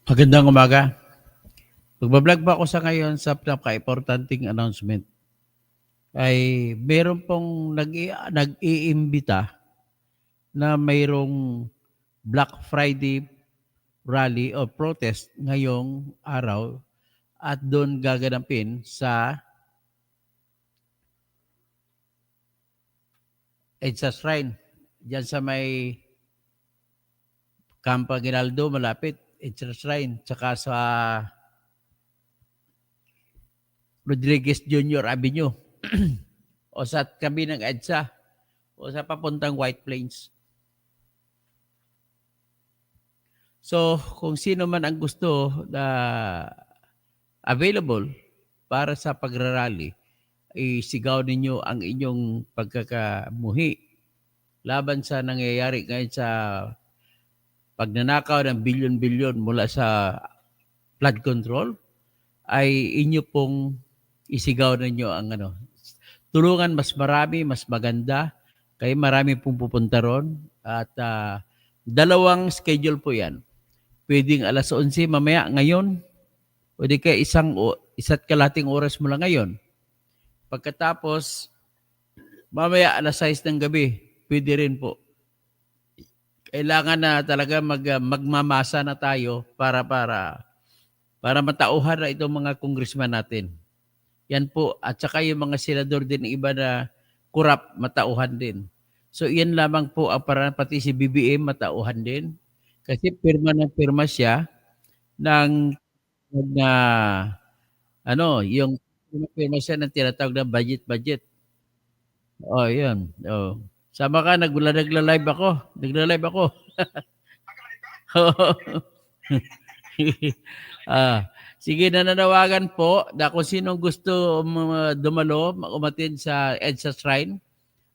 Magandang umaga. Magbablog po ako sa ngayon sa napaka-importanting announcement. Ay meron pong nag-iimbita na mayroong Black Friday rally o protest ngayong araw at doon gaganapin sa EDSA Shrine. Diyan sa may Campo Aguinaldo, malapit, EDSA Shrine. Tsaka sa Rodriguez Jr. Avenue o sa tabi ng EDSA o sa papuntang White Plains. So, kung sino man ang gusto na available para sa pagrarally, isigaw ninyo ang inyong pagkakamuhi laban sa nangyayari ngayon sa pagnanakaw ng bilyon-bilyon mula sa flood control, ay inyo pong isigaw ninyo ang tulungan mas marami, mas maganda, kaya marami pong pupunta ron at dalawang schedule po yan. Pwedeng 11:00 mamaya ngayon o di kaya isa't kalating oras mo lang ngayon. Pagkatapos, mamaya 6:00 ng gabi, pwede rin po. Kailangan na talaga magmamasa na tayo para matauhan na itong mga congressman natin. Yan po. At saka yung mga senador din iba na kurap, matauhan din. So yan lamang po ang paraan, pati si BBM matauhan din. Kasi pirma ng pirma siya ng yung pirma siya ng tinatawag na budget. Oh, yun. Oh. Sama ka, nagla-live ako. Nagla-live ako. Sige, nananawagan po na kung sinong gusto dumalo, umatin sa EDSA Shrine,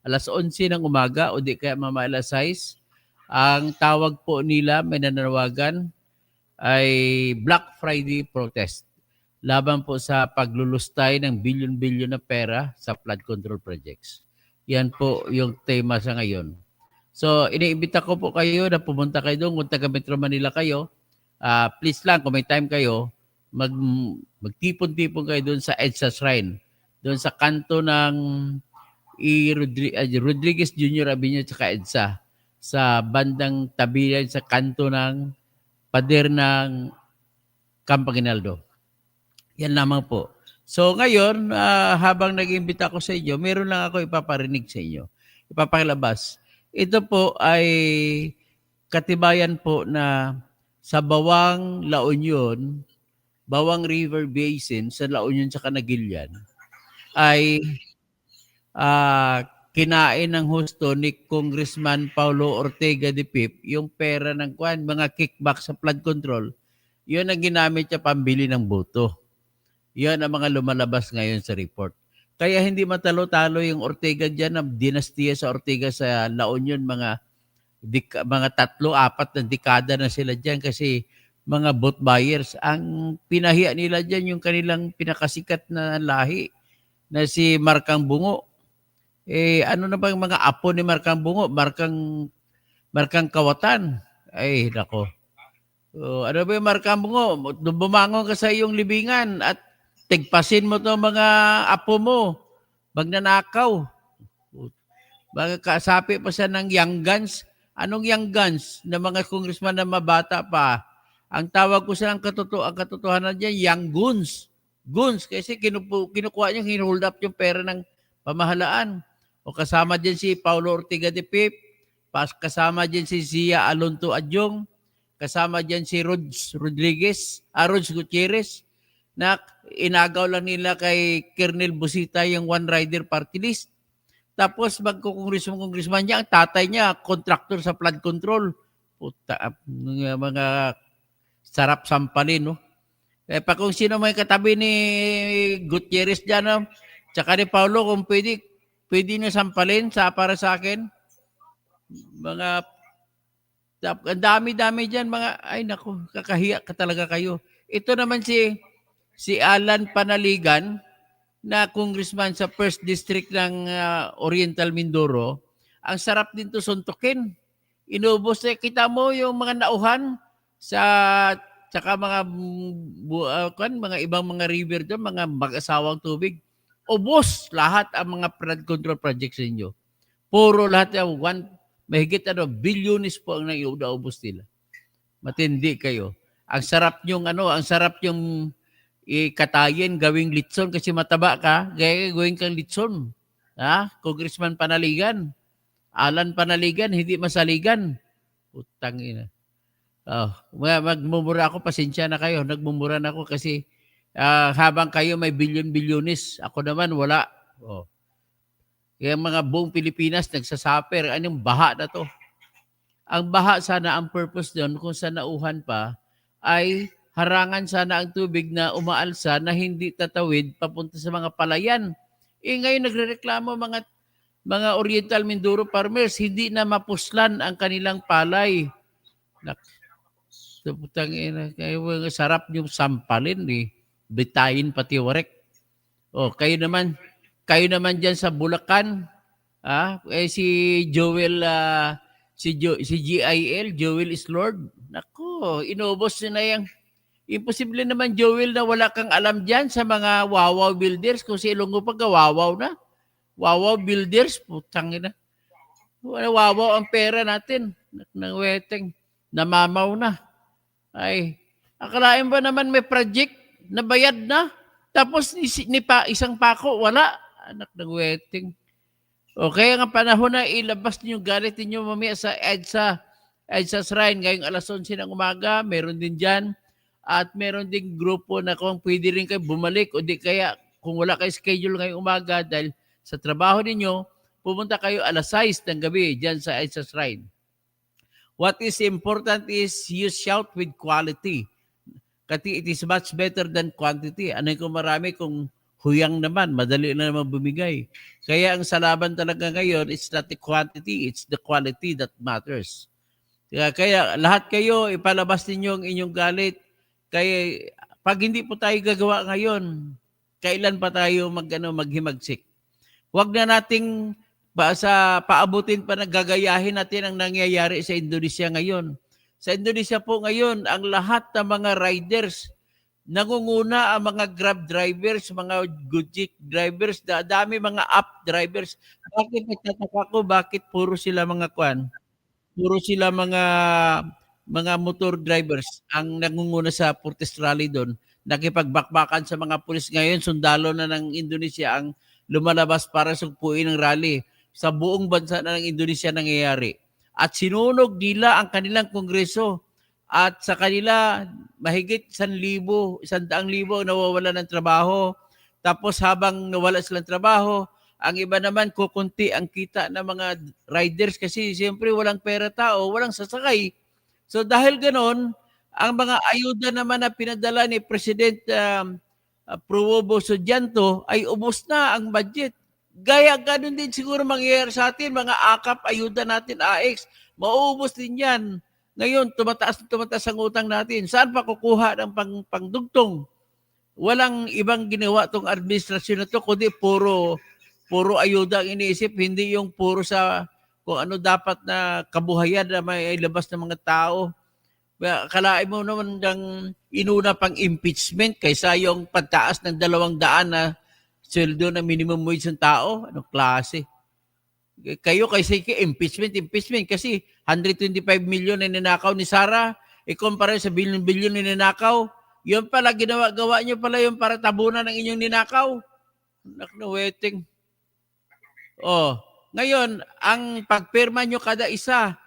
11:00 ng umaga o di kaya mamaya 6:00. Ang tawag po nila, may nananawagan, ay Black Friday protest. Laban po sa paglulustay ng bilyon-bilyon na pera sa flood control projects. Yan po yung tema sa ngayon. So, iniimbita ko po kayo na pumunta kayo doon kung taga Metro Manila kayo. Please lang, kung may time kayo, magtipon-tipon kayo doon sa EDSA Shrine. Doon sa kanto ng Rodriguez Jr. Avenue at EDSA. Sa bandang tabi yan sa kanto ng pader ng Campo Aguinaldo. Yan lamang po. So ngayon, habang nag-imbita ko sa inyo, meron lang ako ipaparinig sa inyo. Ipapakilabas. Ito po ay katibayan po na sa Bawang La Union, Bawang River Basin sa La Union sa Canagilian, ay kinain ng husto ni Congressman Paulo Ortega de Pip yung pera ng mga kickback sa flood control. Yun ang ginamit niya pambili ng boto. Yan ang mga lumalabas ngayon sa report. Kaya hindi matalo-talo yung Ortega dyan, ang dinastiya sa Ortega sa La Union, mga 3-4 na dekada na sila dyan kasi mga vote buyers. Ang pinahiya nila dyan yung kanilang pinakasikat na lahi na si Markang Bungo. Ano na ba yung mga apo ni Markang Bungo? Markang Kawatan. Ay, nako. Ano ba yung Markang Bungo? Bumangon ka sa iyong libingan at tigpasin mo to mga apo mo. Magnanakaw. Kasapi pa siya ng young guns. Anong young guns na mga congressman na mabata pa? Ang tawag ko sa ang katotohanan dyan, young goons. Goons, kasi kinukuha niya, hinuhold up yung pera ng pamahalaan. O kasama dyan si Paulo Ortega de Pip, kasama dyan si Zia Alonto Adyong, kasama dyan si Rods Gutierrez, na inagaw lang nila kay Colonel Busita yung One Rider Party List. Tapos congressman niya, ang tatay niya, contractor sa flood control. Puta, mga sarap sampalin, no? Kung sino may katabi ni Gutierrez dyan, tsaka ni Paulo, kung pwede niyo sampalin para sa akin. Ang dami-dami dyan, ay naku, kakahiya ka talaga kayo. Ito naman si Alan Panaligan, na congressman sa 1st District ng Oriental Mindoro. Ang sarap din to suntukin. Inubos kita mo yung mga nauhan sa tsaka mga mga ibang mga river doon, mga mag-asawang tubig. Ubos lahat ang mga flood control projects ninyo. Puro lahat yan, mahigit bilyones po ang naiuubos nila. Matindi kayo. Ang sarap yung ikatayin, gawing litson kasi mataba ka, kaya gawin kang litson. Ha? Congressman Panaligan. Alan Panaligan, hindi masaligan. Putang ina. Oh, magmumura ako, pasensya na kayo. Nagmumura na ako kasi habang kayo may bilyon-bilyonis, ako naman wala. Oh. Kaya mga buong Pilipinas nagsasaper. Anong baha na to? Ang baha sana, ang purpose doon, kung sa nauhan pa, ay harangan sana ang tubig na umaalsa na hindi tatawid papunta sa mga palayan. Ngayon nagrereklamo mga Oriental Mindoro farmers, hindi na mapuslan ang kanilang palay. Putang ina, kayo sarap yung sampalin eh. Bitayin pati warek. Oh, kayo naman diyan sa Bulacan, si Joel si GIL, Joel is Lord. Nako, inubos na yang. Imposible naman Joel na wala kang alam diyan sa mga Wawaw Builders kung si Ilonggo pa Wawaw na. Wawaw Builders, putang ina. Wawaw ang pera natin. Nang weteng, namamaw na. Ay, akalain ba naman may project na bayad na? Tapos isang pako, wala. Anak ng weteng. O kaya nga panahon na ilabas niyo galit niyo mamaya sa EDSA Shrine ngayong alas 11 ng umaga. Meron din dyan. At meron ding grupo na kung pwede rin kayo bumalik o di kaya kung wala kayo schedule ngayong umaga dahil sa trabaho ninyo, pumunta kayo alas 6 ng gabi dyan sa EDSA Shrine. What is important is you shout with quality. Kasi it is much better than quantity. Ano kung marami kung huyang naman, madali na naman bumigay. Kaya ang salaban talaga ngayon, it's not the quantity, it's the quality that matters. Kaya lahat kayo, ipalabas ninyo ang inyong galit. Kaya pag hindi po tayo gagawa ngayon, kailan pa tayo maghimagsik? Huwag na nating paabutin pa na gagayahin natin ang nangyayari sa Indonesia ngayon. Sa Indonesia po ngayon, ang lahat ng mga riders, nangunguna ang mga Grab drivers, mga Gojek drivers, dami mga app drivers. Bakit nagtataka ko, bakit puro sila mga motor drivers ang nangunguna sa protest rally doon. Nakipagbakbakan sa mga pulis ngayon, sundalo na ng Indonesia ang lumalabas para sugpuin ng rally. Sa buong bansa na ng Indonesia nangyayari. At sinunog nila ang kanilang kongreso. At sa kanila, mahigit 100,000 nawawala ng trabaho. Tapos habang nawala silang trabaho, ang iba naman kukunti ang kita ng mga riders kasi siyempre walang pera tao, walang sasakay. So dahil ganon, ang mga ayuda naman na pinadala ni President Probobo Subianto ay ubos na ang budget. Gaya ganun din siguro mangyayari sa atin, mga AKAP, ayuda natin, AX, mauubos din yan. Ngayon, tumataas ang utang natin. Saan pa kukuha ng pangdugtong? Walang ibang ginawa tong administrasyon na to, kundi puro ayuda ang iniisip, hindi yung puro sa kung ano dapat na kabuhayan na may labas ng mga tao. Kalain mo naman ng inuna pang impeachment kaysa yung pagtaas ng 200 na sweldo na minimum wage ng tao. Anong klase? Kayo kasi impeachment kasi 125 million na ninakaw ni Sara, ikumpara sa bilyon-bilyon na ninakaw. Yun pala, gawa nyo pala yung para tabunan ng inyong ninakaw. Naknawetting. Oh, ngayon, ang pagpirma nyo kada isa,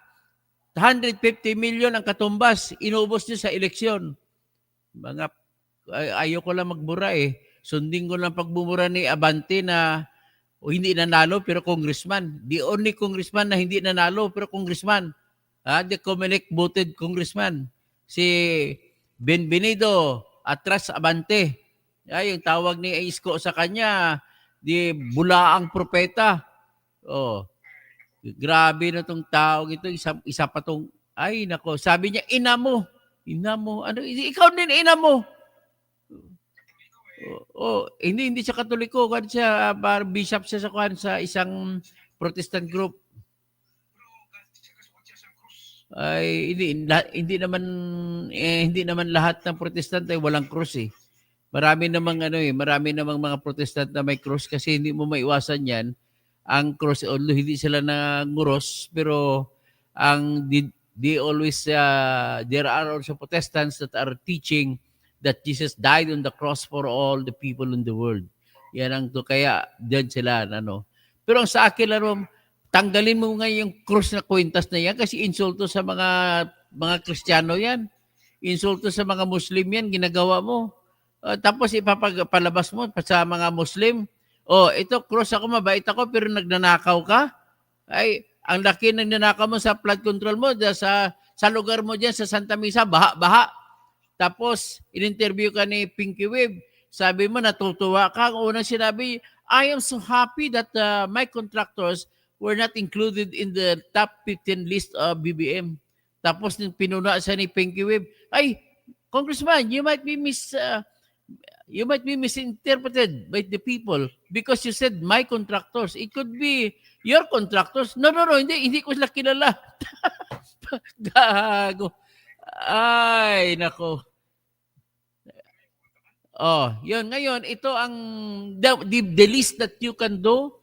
150 million ang katumbas, inubos nyo sa eleksyon. Ayoko lang magbura eh. Sundin ko lang pagbumura ni Abante na hindi nanalo pero congressman. The only congressman na hindi nanalo pero congressman. The Comelec voted congressman. Si Benvenido Atras Abante. Yung tawag ni Isko sa kanya, di bulaang propeta. Oh. Grabe na tong taong ito, isa pa tong ay nako, sabi niya ina mo. Ano ikaw din ina mo. Hindi siya Katoliko, kan siya bishop siya sa isang Protestant group. Ay hindi naman lahat ng protestante walang krus eh. Marami namang mga protestante na may krus kasi hindi mo maiwasan 'yan. Ang krus, although hindi sila nanguros, pero they always there are also Protestants that are teaching that Jesus died on the cross for all the people in the world. Yan ang to kaya diyan sila ano. Pero ang sa akin laro, tanggalin mo nga yung cross na kwintas na yan kasi insulto sa mga Kristiyano yan. Insulto sa mga Muslim yan, ginagawa mo. Tapos ipapalabas mo sa mga Muslim. Oh, ito cross ako, mabait ako pero nagnanakaw ka. Ay, ang laki ng nanakaw mo sa flood control mo sa lugar mo diyan sa Santa Misa, baha-baha. Tapos in-interview ka ni Pinky Wave. Sabi mo natutuwa ka. Ang unang sinabi, I am so happy that my contractors were not included in the top 15 list of BBM. Tapos nung pinuna siya ni Pinky Wave, ay, Congressman, you might be misinterpreted by the people because you said my contractors. It could be your contractors. No, hindi ko sila kilala. Gago. Ay, nako. Oh, yun. Ngayon, ito ang the least that you can do.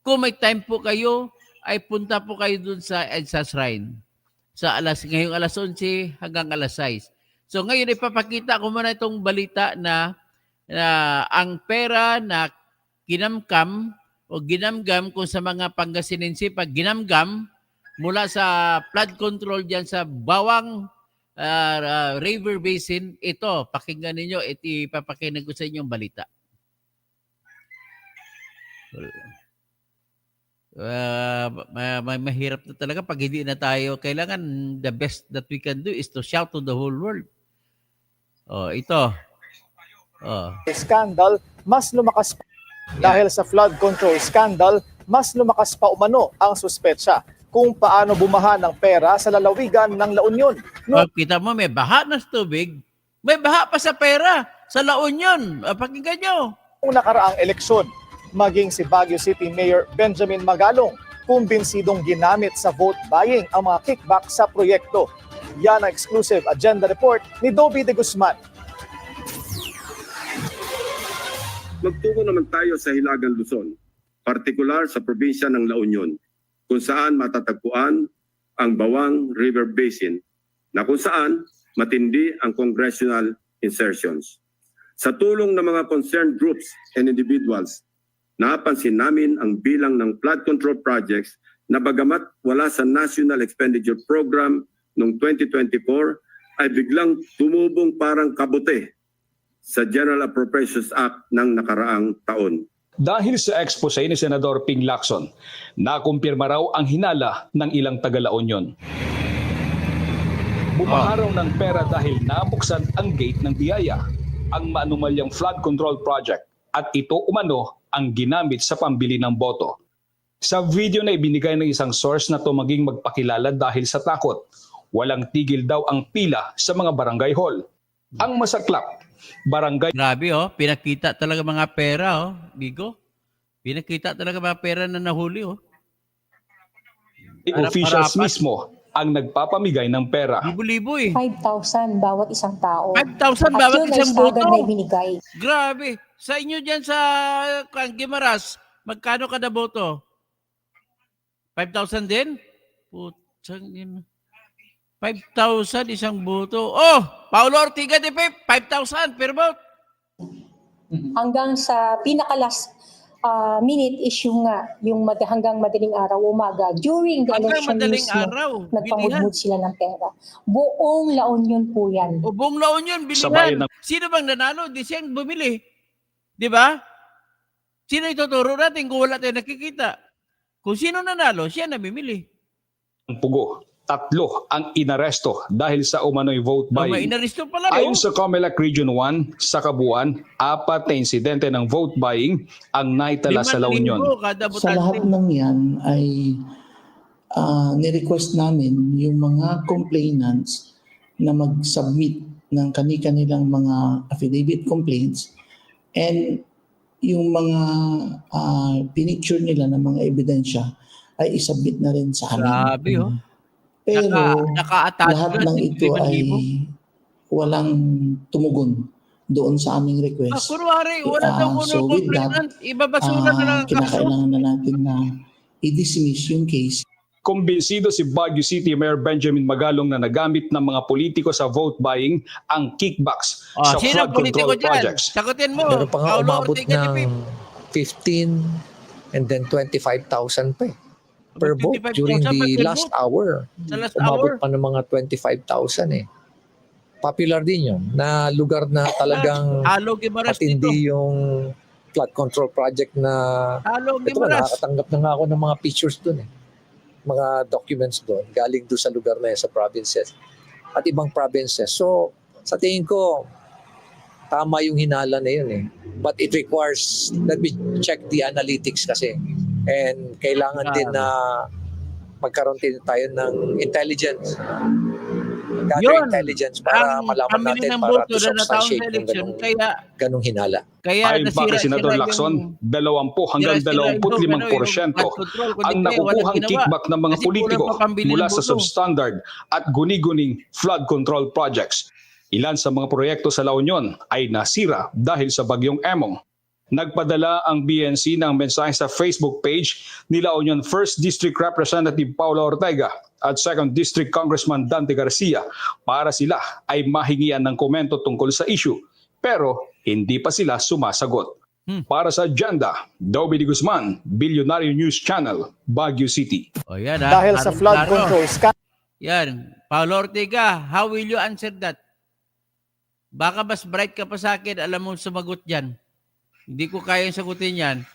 Kung may time po kayo, ay punta po kayo dun sa EDSA Shrine. Ngayong alas 11 hanggang alas 6. So ngayon ipapakita ko muna itong balita na ang pera na ginamgam o ginamgam kung sa mga Pangasinense, pag ginamgam mula sa flood control dyan sa Bawang River Basin, ito, pakinggan ninyo, ipapakinggan ko sa inyong balita. Mahirap na talaga pag hindi na tayo, kailangan the best that we can do is to shout to the whole world. Oh, ito. Oh. Scandal, mas lumakas pa. Dahil sa flood control scandal, mas lumakas pa umano ang suspetsa kung paano bumaha ng pera sa lalawigan ng La Union. Oh, kita mo, may baha na sa tubig. May baha pa sa pera sa La Union. Pakinggan nyo. Noong nakaraang eleksyon, maging si Baguio City Mayor Benjamin Magalong, kumbinsidong ginamit sa vote buying ang mga kickback sa proyekto. Yan ang exclusive agenda report ni Dobby de Guzman. Magtungo naman tayo sa Hilagang Luzon, partikular sa probinsya ng La Union, kung saan matatagpuan ang Bawang River Basin, na kung saan matindi ang congressional insertions. Sa tulong ng mga concerned groups and individuals, napansin namin ang bilang ng flood control projects na bagamat wala sa National Expenditure Program noong 2024 ay biglang tumubong parang kabute sa General Appropriations Act ng nakaraang taon. Dahil sa expose ni Senador Ping Lacson, nakumpirma raw ang hinala ng ilang taga-La Union. Bumaharaw ng pera dahil nabuksan ang gate ng biyaya, ang maanumalyang flood control project, at ito umano ang ginamit sa pambili ng boto. Sa video na ibinigay ng isang source na tumaging magpakilala dahil sa takot, walang tigil daw ang pila sa mga barangay hall. Ang masaklap, barangay... Grabe pinakita talaga mga pera Bigo. Pinakita talaga mga pera na nahuli officials mismo ang nagpapamigay ng pera. Libo-libo 5,000 bawat isang tao. 5,000 bawat isang boto. Na ibinigay. Grabe. Sa inyo dyan sa Gimaras, magkano kada boto? 5,000 din? Putsang ina. 5,000 isang boto. Oh, Paulo Ortiga de Pep, 5,000 per vote. Hanggang sa pinakalas minute is yung hanggang madaling araw, umaga. During the Hanggang election madaling mismo, araw, nagpangudmud sila ng pera. Buong La Union po yan. O buong La Union, Sabayan bilihan. Sino bang nanalo? Di siya ang bumili. Di ba? Sino ituturo natin kung wala tayong nakikita? Kung sino nanalo, siya namimili. Ang pugo, 3 ang inaresto dahil sa umano'y vote May buying. inaristo pala. Ayon sa COMELEC Region 1, sa kabuuan, 4 na insidente ng vote buying ang naitala sa La Union. 5,000 kada Sa lahat botante. ng yan ay nirequest namin yung mga complainants na mag-submit ng kanilang mga affidavit complaints and yung mga pinicture nila ng mga ebidensya ay isubmit na rin sa amin. Grabe Pero Naka-attach lahat doon, ng ito ay 5,000. walang tumugon doon sa aming request. Kunwari, wala daw So with that, complainant, ibabasura na lang ang kaso. kinakailangan na natin na i-dismiss yung case. Kumbinsido si Baguio City Mayor Benjamin Magalong na nagamit ng mga politiko sa vote buying ang kickbacks sa Sino flood politiko control dyan? projects. Sagutin mo. Meron pa nga Paulo umabot Ortega de ng 15 and then 25,000 pa eh, per vote 25,000 during pa the per last vote. hour. Sa last Umabot hour. pa ng mga 25,000 eh. Popular din yun, na lugar na talagang Halo Gimaras dito. matindi yung flood control project na Halo ito ba, Gimaras. nakakatanggap na nga ako ng mga pictures doon eh. Mga documents doon, galing doon sa lugar na yun, sa provinces at ibang provinces. So, sa tingin ko, tama yung hinala na yun eh. But it requires, let me check the analytics kasi. And kailangan din na magkaroon din tayo ng intelligence. Gather Yun, intelligence para ang malaman pamili natin ng para boto to na nataon sa substantiate yung eleksyon. ganung hinala. Kaya Ayon pa kay Senador sila Lacson, yung 20 hanggang sila yung 25% flood control, kundi ang kaya walang nakukuhang ginawa. kickback ng mga Kasi politiko kulang pa pambili mula ng sa boto. substandard at guni-guning flood control projects. Ilan sa mga proyekto sa La Union ay nasira dahil sa bagyong Emong. Nagpadala ang BNC ng mensahe sa Facebook page ni La Union 1st District Representative Paulo Ortega at 2nd District Congressman Dante Garcia para sila ay mahingian ng komento tungkol sa issue, pero hindi pa sila sumasagot. Para sa Agenda, Dobby de Guzman, Billionaire News Channel, Baguio City. O yan, Dahil sa flood Klaro. control scandal, Yan. Paulo Ortega, how will you answer that? Baka mas bright ka pa sa akin, alam mo sumagot dyan. Hindi ko kayang sagutin yan.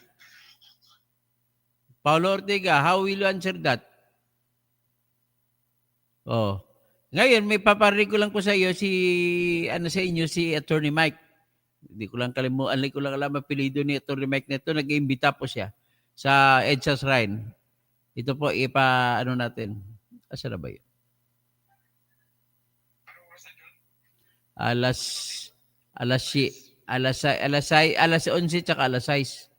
Paulo Ortega, how will you answer that? Oh. Ngayon, may paparinig ko lang ko sa iyo sa inyo, si Attorney Mike. Hindi ko lang kalimutan, ko lang alam apelido ni Attorney Mike nito, nag-iimbita po siya sa EDSA Shrine. Ito po, natin. Asa na ba yun? Alas 11 tsaka alas 6.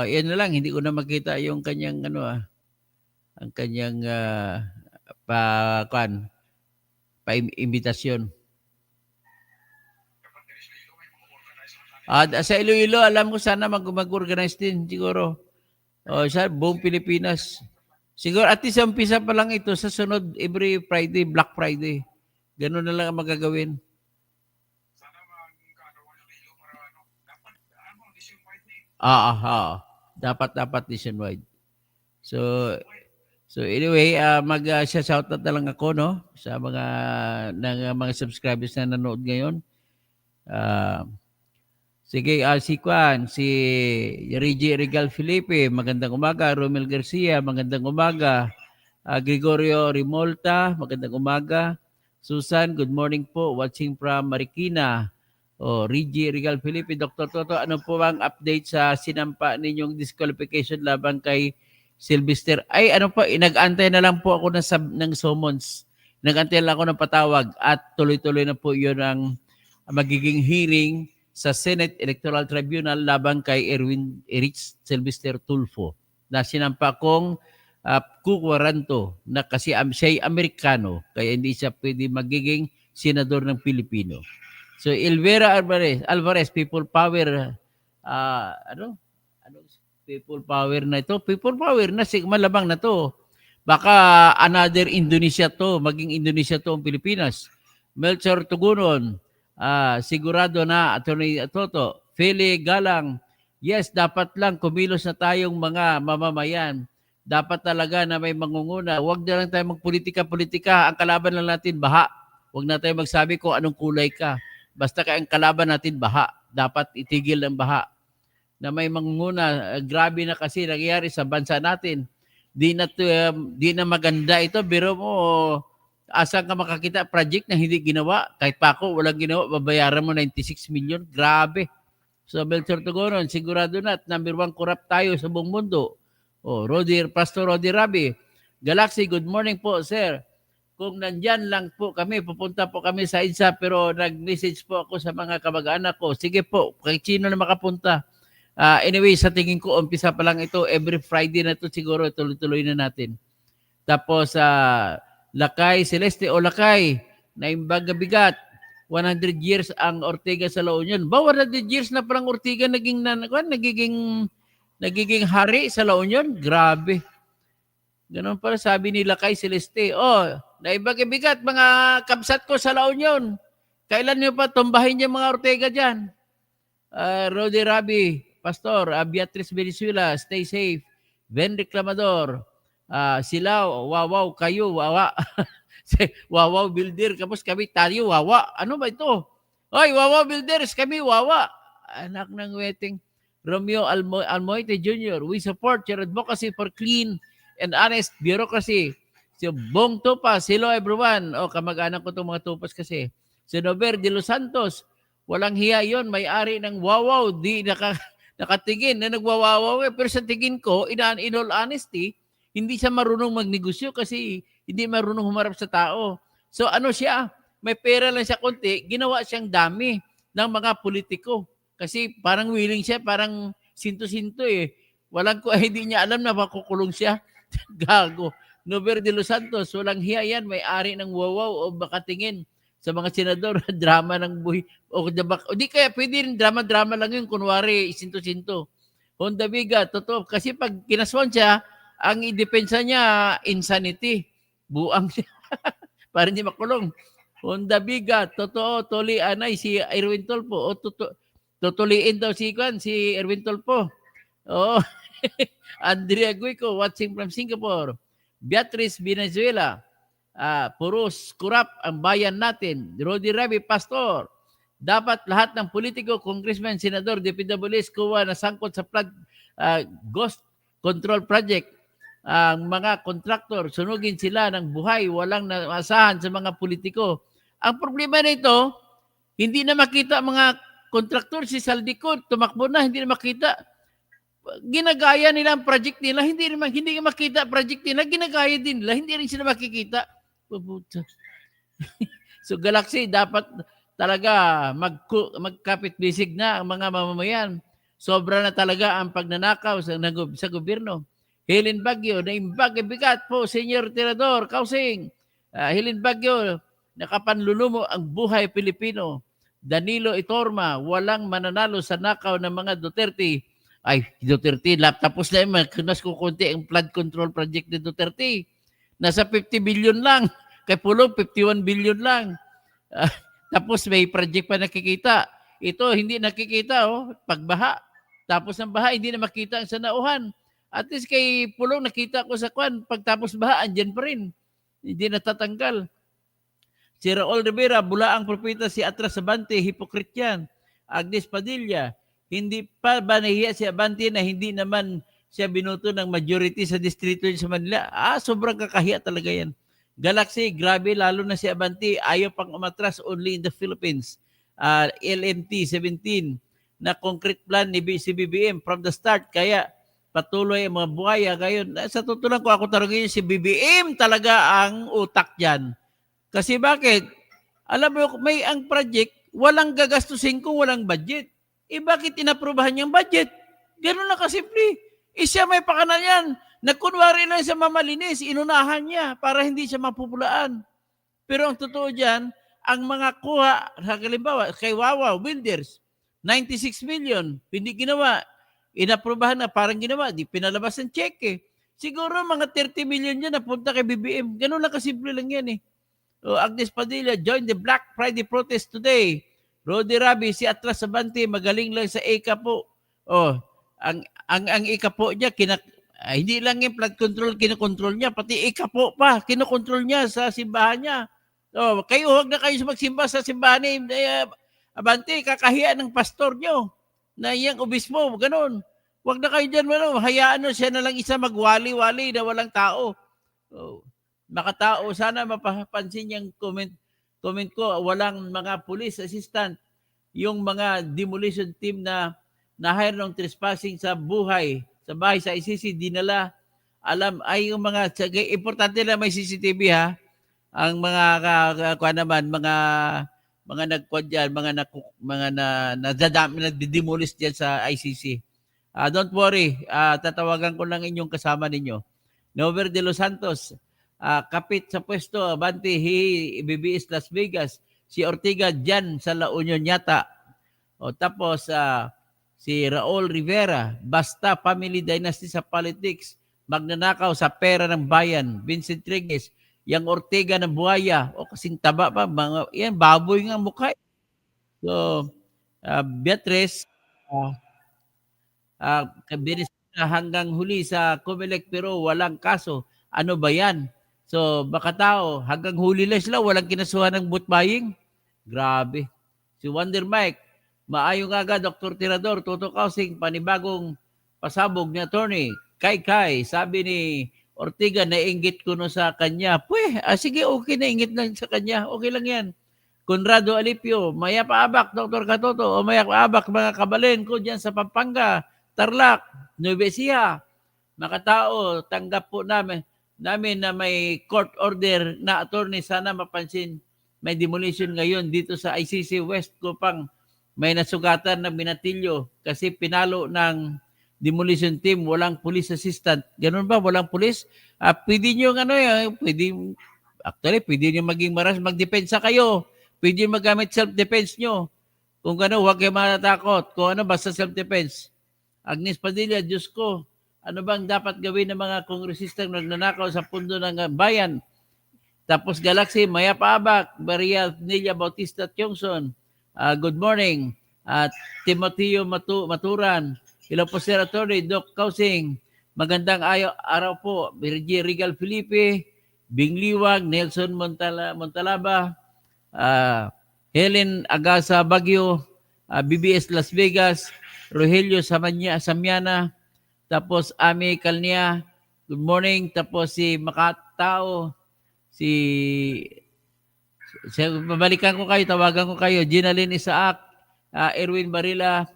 Yan na lang, hindi ko na makita yung kanyang ang kanyang pa-imbitasyon. Sa Iloilo, alam ko sana mag-organize din siguro. Sa buong Pilipinas. Siguro at least umpisa pa lang ito sa sunod every Friday, Black Friday. Ganun na lang ang magagawin. Dapat nationwide. So anyway, mag-shout out na lang ako sa mga subscribers na nanood ngayon. Sige, si Reggie Regal Felipe, magandang umaga. Romel Garcia, magandang umaga. Gregorio Rimolta, magandang umaga. Susan, good morning po. Watching from Marikina. Reggie Regal Felipe, Dr. Toto, ano po ang update sa sinampa ninyong disqualification laban kay Sylvester? Ay, nag-antay na lang po ako ng summons. Nag-antay lang ako ng patawag at tuloy-tuloy na po yun ang magiging hearing sa Senate Electoral Tribunal laban kay Erich Sylvester Tulfo na sinampa kong kukwaranto na kasi siya'y Amerikano kaya hindi siya pwede magiging senador ng Pilipino. So Elvira Alvarez, People Power, People Power na ito? People Power na, malamang na to. Baka another Indonesia to, maging Indonesia to ang Pilipinas. Melchor Tugunon, sigurado na, Attorney Toto. Feli Galang, yes, dapat lang kumilos na tayong mga mamamayan. Dapat talaga na may mangunguna. Huwag na lang tayo magpolitika-politika. Ang kalaban lang natin, baha. Huwag na tayo magsabi kung anong kulay ka. Basta ang kalaban natin, baha. Dapat itigil ng baha. Na may mangunguna. Grabe na kasi nangyayari sa bansa natin. Di na maganda ito. Biro mo, asan ka makakita project na hindi ginawa? Kahit pa ako, walang ginawa. Babayaran mo 96 million. Grabe. So, Melchor Tugunon, sigurado na at number 1 corrupt tayo sa buong mundo. Pastor Rodi Rabi. Galaxy, good morning po, sir. Kung nandyan lang po kami, pupunta po kami sa EDSA, pero nag-message po ako sa mga kamag-anak ko. Sige po, kahit sino na makapunta. Anyway, sa tingin ko, umpisa pa lang ito. Every Friday na ito siguro, tuloy-tuloy na natin. Tapos, Lakay Celeste o Lakay, na imbaga bigat. 100 years ang Ortega sa La Union. Ba, 100 years na parang Ortega nagiging hari sa La Union? Grabe. Ganun pala sabi ni Lakay Celeste. Oh, naimbaga bigat mga kabsat ko sa La Union. Kailan nyo pa tumbahin yung mga Ortega dyan? Rodi Rabi, Pastor, Beatrice Venezuela, stay safe. Ben Reclamador, Silaw, wawaw, kayo, wawa. Wawaw Builder, kapos kami tayo, wawa. Ano ba ito? Hoy, Wawaw Builders, kami, wawa. Anak ng weting. Romeo Almoite Jr., we support your advocacy for clean and honest bureaucracy. Si Bong Tupas, hello everyone. O, kamag-anak ko itong mga tupas kasi. Si Nover de Los Santos, walang hiya yon, may-ari ng wawaw, di nakatingin na nagwawawaw. Pero sa tingin ko, in all honesty, hindi siya marunong magnegosyo kasi hindi marunong humarap sa tao. So ano siya, may pera lang siya konti, ginawa siyang dami ng mga politiko. Kasi parang willing siya, parang sinto-sinto eh. Hindi niya alam na makukulong siya. Gago. Nover de Los Santos, walang hiya yan, may-ari ng wawaw o makatingin sa mga senador, drama ng buhay. O di kaya pwede rin drama-drama lang yun, kunwari, sinto-sinto. Honda Biga, totoo. Kasi pag kinaswan siya, ang idepensa niya, insanity. Buang siya. Para hindi makulong. Honda Biga, totoo, Toli Anay, si Erwin Tolpo. O tutuliin daw si Erwin Tolpo. Oh. Andrea Guico, watching from Singapore. Beatrice Venezuela. Puros kurap ang bayan natin. Rodi Rabi, Pastor. Dapat lahat ng politiko, congressman, senador, DPWS, kuha na sangkot sa flood ghost control project. Ang mga kontraktor, sunugin sila ng buhay, walang naasahan sa mga politiko. Ang problema nito, hindi na makita mga kontraktor, si Saldico, tumakbo na, hindi na makita. Ginagaya nila ang project nila, hindi makita project nila, ginagaya din nila, hindi rin sila makikita. So Galaxy, dapat talaga magkapit-bisig na ang mga mamamayan. Sobra na talaga ang pagnanakaw sa gobyerno. Helen Baguio, naimbag bigat po, Senyor Tirador, Kausing. Helen Baguio, nakapanlulumo ang buhay Pilipino. Danilo Itorma, walang mananalo sa nakaw ng mga Duterte. Ay, Duterte, tapos na yun, mas kukunti ang flood control project ni Duterte. Nasa 50 billion lang. Kay Pulong, 51 billion lang. Tapos may project pa nakikita. Ito, hindi nakikita, oh, pagbaha. Tapos ng baha, hindi na makita ang sanauhan. At least kay Pulong nakita ko sa kwan, pagtapos baha, andyan pa rin. Hindi natatanggal. Si Raul Rivera, bulaang propeta si Atras Abante, hypocrite yan. Agnes Padilla, hindi pa ba nahiya si Abante na hindi naman siya binuto ng majority sa distrito sa Manila? Sobrang kakahiya talaga yan. Galaxy, grabe, lalo na si Abante, ayaw pang umatras only in the Philippines. LMT 17 na concrete plan ni BBM from the start, kaya patuloy ang mga buhaya. Ngayon, sa totoo lang ko ako tarugin si BBM talaga ang utak dyan. Kasi bakit? Alam mo, may ang project, walang gagastusin kung walang budget. Bakit inaprubahan yung budget? Ganun lang kasimple. Siya may pakanan yan. Nagkunwari lang sa mamalinis, inunahan niya para hindi siya mapupulaan. Pero ang totoo dyan, ang mga kuha, halimbawa, kay Wawaw Builders, 96 million, hindi ginawa. Inaprubahan na, parang ginawa, di pinalabas ng check eh. Siguro mga 30 million yan napunta kay BBM. Ganun lang kasimple lang yan eh. Agnes Padilla, join the Black Friday protest today. Rodi Rabi, si Atlas Abante, magaling lang sa ECA po. Ang ECA po niya, hindi lang yung flood control, kinokontrol niya, pati ECA po pa, kinokontrol niya sa simbahan niya. Kayo, huwag na kayo magsimba sa simbahan ni Abante, kakahiya ng pastor niyo. Na iyang obispo, ganun. Huwag na kayo dyan, hayaan siya na lang isa magwali-wali na walang tao. Makatao, sana mapapansin yung comment ko, walang mga police assistant, yung mga demolition team na na-hire ng trespassing sa bahay sa ICC, dinala, alam, ay yung mga, importante na may CCTV ha, ang mga nagkuhan dyan, mga nagdidemolish dyan sa ICC. Don't worry, tatawagan ko lang inyong kasama ninyo. Nover de Los Santos, kapit sa pwesto, Abante, BBS Las Vegas. Si Ortega dyan sa La Union yata. O tapos, si Raul Rivera, basta family dynasty sa politics, magnanakaw sa pera ng bayan. Vincent Triguez, yung Ortega ng buhaya, o kasing taba pa, mga, yan, baboy nga mukha. So, Beatrice, binisita hanggang huli sa Comelec pero walang kaso. Ano ba yan? So, baka tao, hanggang huli lang sila, walang kinasuhan ng vote buying. Grabe. Si Wonder Mike, maayo nga agad, Dr. Tirador, Toto Kausing, panibagong pasabog ni attorney. Kay, sabi ni Ortega, nainggit ko no sa kanya. Sige, okay, nainggit lang sa kanya. Okay lang yan. Conrado Alipio, maya paabak, Dr. Katoto, o maya paabak mga kabalin ko dyan sa Pampanga, Tarlac, Nueva Ecija. Mga tao, tanggap po namin na may court order na attorney, sana mapansin may demolition ngayon dito sa ICC West Kupang may nasugatan na binatilyo kasi pinalo ng demolition team, walang police assistant. Ganun ba? Walang police? Pwede nyo pwede nyo maging maras, magdepensa kayo. Pwede magamit self-defense nyo. Kung gano'n, huwag kayo matatakot. Kung ano, basta self-defense. Agnes Padilla, Diyos ko, ano bang dapat gawin ng mga kongresistang nagnanakaw sa pundo ng bayan? Tapos Galaxy, Maya Paabak, Maria Nelia Bautista Tiongson, good morning. Timoteo Maturan, hello po Sir Attorney, Doc Kausing, magandang araw po. Virgie Regal Felipe, Bing Liwag, Nelson Montalaba, Helen Agasa Baguio, BBS Las Vegas, Rogelio Samiana, tapos Ami Calnia, good morning. Tapos si Makatao, babalikan ko kayo, tawagan ko kayo, Ginalyn Isaac, Erwin Barila,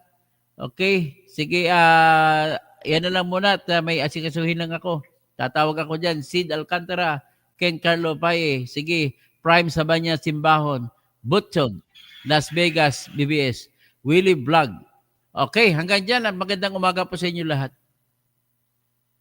okay, sige, yan na lang muna at may asikasuhin lang ako. Tatawag ako dyan, Sid Alcantara, Ken Carlo Paye, sige, Prime Sabanya Simbahon, Butchog, Las Vegas, BBS, Willie Vlog. Okay, hanggang dyan. Magandang umaga po sa inyo lahat.